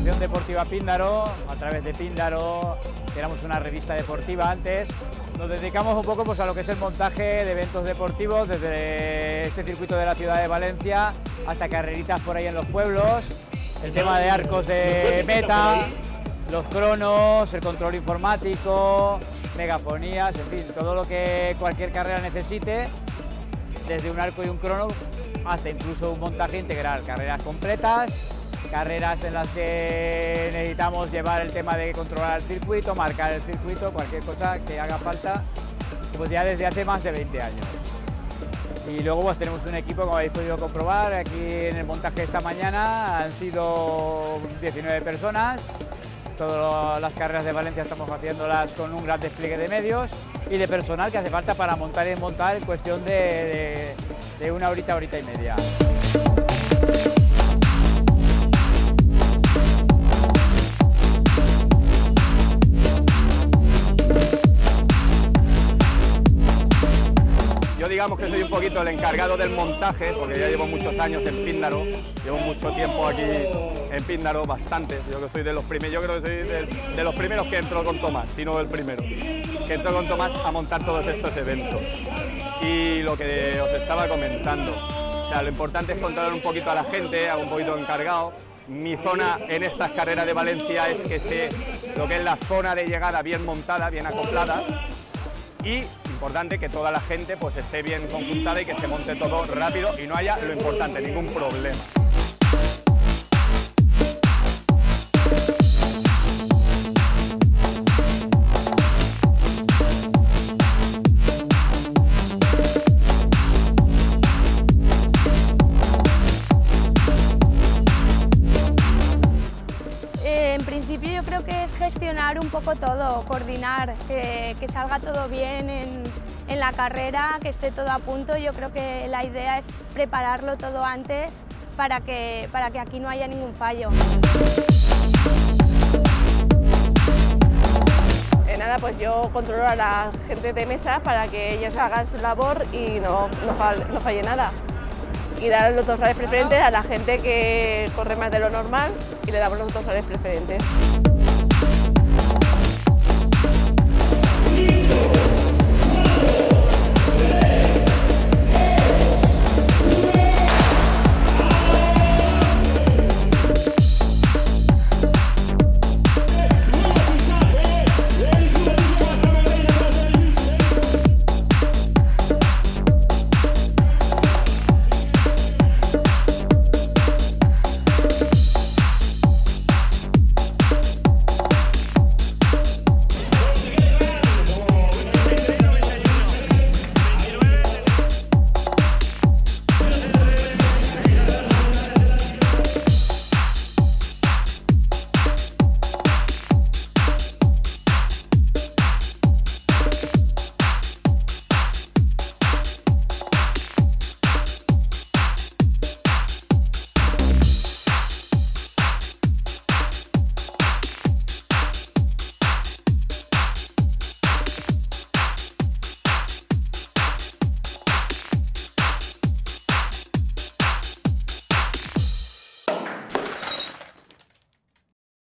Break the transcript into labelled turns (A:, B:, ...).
A: Asociación Deportiva Píndaro, a través de Píndaro, éramos una revista deportiva antes. Nos dedicamos un poco pues, a lo que es el montaje de eventos deportivos, desde este circuito de la ciudad de Valencia hasta carreritas por ahí en los pueblos, el tema de arcos de meta, los cronos, el control informático, megafonías, en fin, todo lo que cualquier carrera necesite, desde un arco y un crono hasta incluso un montaje integral, carreras completas, carreras en las que necesitamos llevar el tema de controlar el circuito, marcar el circuito, cualquier cosa que haga falta, pues ya desde hace más de 20 años. Y luego pues tenemos un equipo, como habéis podido comprobar, aquí en el montaje esta mañana han sido 19 personas. Todas las carreras de Valencia estamos haciéndolas con un gran despliegue de medios y de personal que hace falta para montar y desmontar en cuestión de una horita, horita y media.
B: Yo digamos que soy un poquito el encargado del montaje, porque ya llevo muchos años en Píndaro, llevo mucho tiempo aquí en Píndaro, bastantes. Yo que soy de los primeros, yo creo que soy de los primeros que entró con Tomás, si no el primero, que entró con Tomás a montar todos estos eventos. Y lo que os estaba comentando, o sea, lo importante es controlar un poquito a la gente, hago un poquito encargado. Mi zona en estas carreras de Valencia es que esté lo que es la zona de llegada bien montada, bien acoplada. Y importante que toda la gente pues esté bien conjuntada y que se monte todo rápido y no haya, lo importante, ningún problema.
C: En principio yo creo que es gestionar un poco todo, coordinar, que salga todo bien en la carrera, que esté todo a punto. Yo creo que la idea es prepararlo todo antes para que aquí no haya ningún fallo.
D: Nada, pues yo controlo a la gente de mesa para que ellos hagan su labor y no falle nada. Y dar los dorsales preferentes a la gente que corre más de lo normal y le damos los dorsales preferentes.